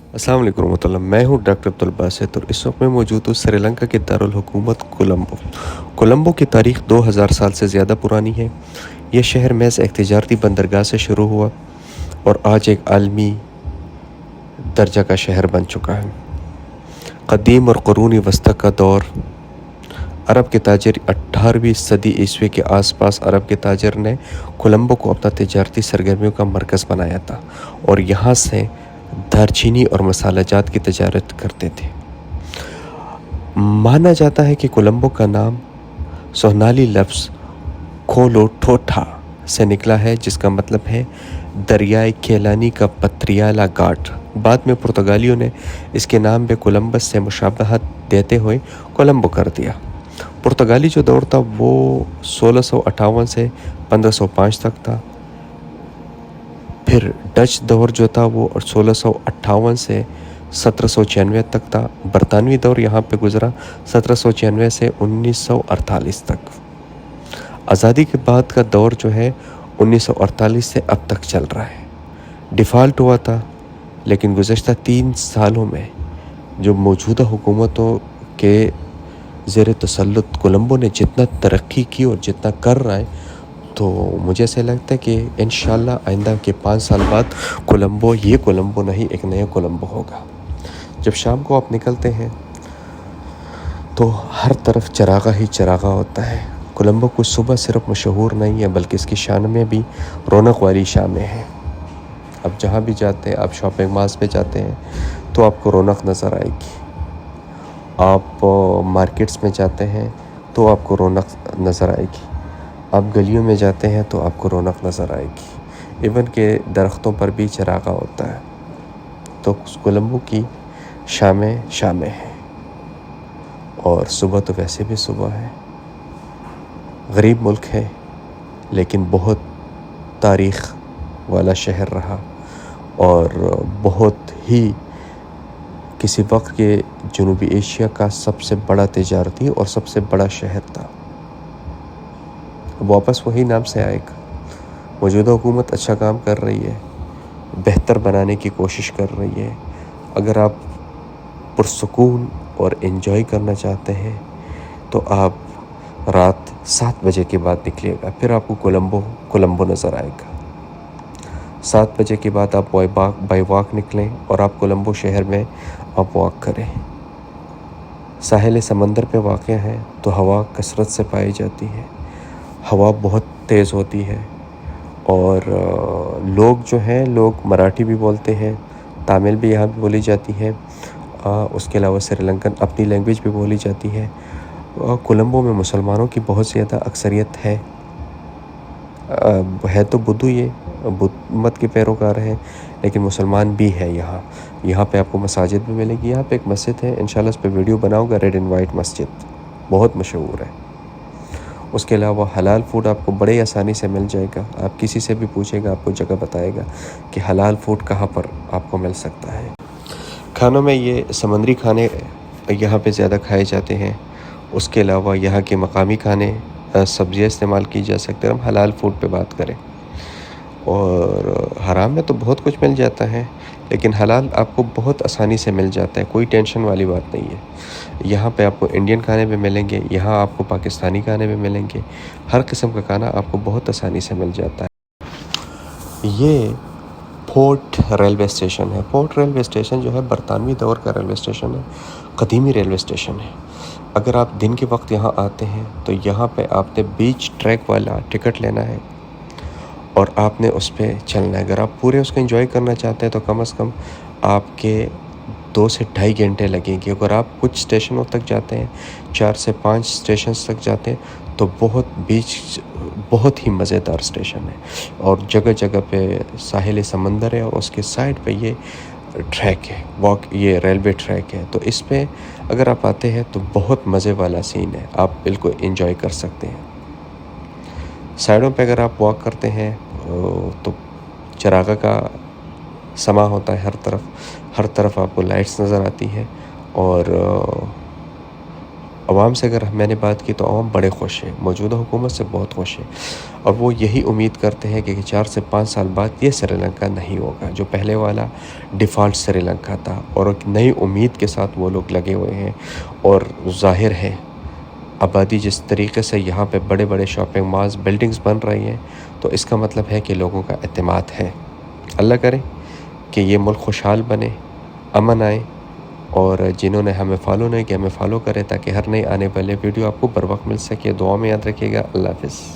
अस्सलाम वालेकुम रहमतुल्लाह। मैं हूँ डॉक्टर अब्दुल बासित और इस वक्त मैं मौजूद हूँ श्रीलंका के दारुल हुकूमत कोलंबो। कोलंबो की तारीख 2000 साल से ज़्यादा पुरानी है। यह शहर महज एक तिजारती बंदरगाह से शुरू हुआ और आज एक आलमी दर्जा का शहर बन चुका है। क़दीम और क़ुरूनी वस्ता का दौर। अरब के ताजिर 18वीं सदी ईस्वी के आसपास अरब के ताजिर ने कोलंबो को अपना तिजारती सरगर्मियों का मरकज़ बनाया था और यहाँ से दारचीनी और मसाला जात की तजारत करते थे। माना जाता है कि कोलंबो का नाम सोनाली लफ्ज़ कोलोटोठा से निकला है, जिसका मतलब है दरियाए केलानी का पत्रियाला घाट। बाद में पुर्तगालियों ने इसके नाम पे कोलंबस से मुशाबहत देते हुए कोलंबो कर दिया। पुर्तगाली जो दौर था वो 1658 से 1505 तक था। फिर डच दौर जो था वो 1658 से 1796 तक था। बरतानवी दौर यहाँ पे गुज़रा 1796 से 1948 तक। आज़ादी के बाद का दौर जो है 1948 से अब तक चल रहा है। डिफ़ॉल्ट हुआ था, लेकिन गुज़श्ता 3 सालों में जो मौजूदा हुकूमतों के ज़ेर तसल्लुत कोलंबो ने जितना तरक्की की और जितना कर रहा है, तो मुझे ऐसा लगता है कि इंशाल्लाह आइंदा के 5 साल बाद कोलंबो ये कोलंबो नहीं, एक नया कोलंबो होगा। जब शाम को आप निकलते हैं तो हर तरफ चरागा ही चरागा होता है। कोलंबो को सुबह सिर्फ मशहूर नहीं है, बल्कि इसकी शान में भी रौनक वाली शामें हैं। अब जहाँ भी जाते हैं, आप शॉपिंग मॉल्स पे जाते हैं तो आपको रौनक नज़र आएगी। आप मार्केट्स में जाते हैं तो आपको रौनक नज़र आएगी। आप गलियों में जाते हैं तो आपको रौनक नज़र आएगी। इवन के दरख्तों पर भी चरागा होता है। तो कोलंबो की शामें शामें हैं, और सुबह तो वैसे भी सुबह है। गरीब मुल्क है, लेकिन बहुत तारीख़ वाला शहर रहा और बहुत ही किसी वक्त के जनूबी एशिया का सबसे बड़ा तिजारती और सबसे बड़ा शहर था। वापस वही नाम से आएगा। मौजूदा हुकूमत अच्छा काम कर रही है, बेहतर बनाने की कोशिश कर रही है। अगर आप पुरसुकून और एंजॉय करना चाहते हैं तो आप रात 7 बजे के बाद निकलिएगा, फिर आपको कोलंबो नज़र आएगा। 7 बजे के बाद आप बाई वॉक निकलें और आप कोलंबो शहर में आप वॉक करें। साहिल समंदर पे वाक़ है तो हवा कसरत से पाई जाती है। हवा बहुत तेज़ होती है और लोग जो हैं, लोग मराठी भी बोलते हैं, तमिल भी यहाँ भी बोली जाती है। उसके अलावा श्रीलंकन अपनी लैंग्वेज भी बोली जाती है। कोलंबो में मुसलमानों की बहुत ज़्यादा अक्सरियत है तो बुद्ध मत के पैरोकार हैं, लेकिन मुसलमान भी है यहाँ। यहाँ पे आपको मसाजिद भी मिलेगी। यहाँ पे एक मस्जिद है, इंशाल्लाह इस पे वीडियो बनाऊँगा, रेड एंड वाइट मस्जिद, बहुत मशहूर है। उसके अलावा हलाल फूड आपको बड़े आसानी से मिल जाएगा। आप किसी से भी पूछेगा, आपको जगह बताएगा कि हलाल फूड कहाँ पर आपको मिल सकता है। खानों में ये समुद्री खाने यहाँ पे ज़्यादा खाए जाते हैं। उसके अलावा यहाँ के मकामी खाने, सब्ज़ियाँ इस्तेमाल की जा सकती हैं। हम हलाल फूड पे बात करें, और हराम में तो बहुत कुछ मिल जाता है, लेकिन हलाल आपको बहुत आसानी से मिल जाता है, कोई टेंशन वाली बात नहीं है। यहाँ पे आपको इंडियन खाने भी मिलेंगे, यहाँ आपको पाकिस्तानी खाने भी मिलेंगे। हर किस्म का खाना आपको बहुत आसानी से मिल जाता है। ये फोर्ट रेलवे स्टेशन है। फोर्ट रेलवे स्टेशन जो है बरतानवी दौर का रेलवे स्टेशन है, कदीमी रेलवे स्टेशन है। अगर आप दिन के वक्त यहाँ आते हैं तो यहाँ पे आपने बीच ट्रैक वाला टिकट लेना है और आपने उस पर चलना है। अगर आप पूरे उसको एंजॉय करना चाहते हैं तो कम से कम आपके 2 से ढाई घंटे लगेंगे। अगर आप कुछ स्टेशनों तक जाते हैं, 4 से 5 स्टेशन तक जाते हैं, तो बहुत ही मज़ेदार स्टेशन है और जगह जगह पे साहिल समंदर है और उसके साइड पे ये ट्रैक है, ये रेलवे ट्रैक है। तो इस पे अगर आप आते हैं तो बहुत मज़े वाला सीन है, आप बिल्कुल एंजॉय कर सकते हैं। साइडों पे अगर आप वॉक करते हैं तो चरागा का समा होता है। हर तरफ आपको लाइट्स नज़र आती है और عوام سے اگر میں نے بات کی تو عوام بڑے خوش ہیں، موجودہ حکومت سے بہت خوش ہیں، اور وہ یہی امید کرتے ہیں کہ 4 سے 5 سال بعد یہ سری لنکا نہیں ہوگا جو پہلے والا ڈیفالٹ سری لنکا تھا، اور ایک نئی امید کے ساتھ وہ لوگ لگے ہوئے ہیں۔ اور ظاہر ہے آبادی جس طریقے سے یہاں پہ بڑے بڑے شاپنگ مالز بلڈنگز بن رہی ہیں، تو اس کا مطلب ہے کہ لوگوں کا اعتماد ہے۔ اللہ کرے کہ یہ ملک خوشحال بنے، امن آئے، اور جنہوں نے ہمیں فالو نہیں کیا ہمیں فالو کرے تاکہ ہر نئی آنے والے ویڈیو آپ کو بر وقت مل سکے۔ دعا میں یاد رکھیے گا۔ اللہ حافظ۔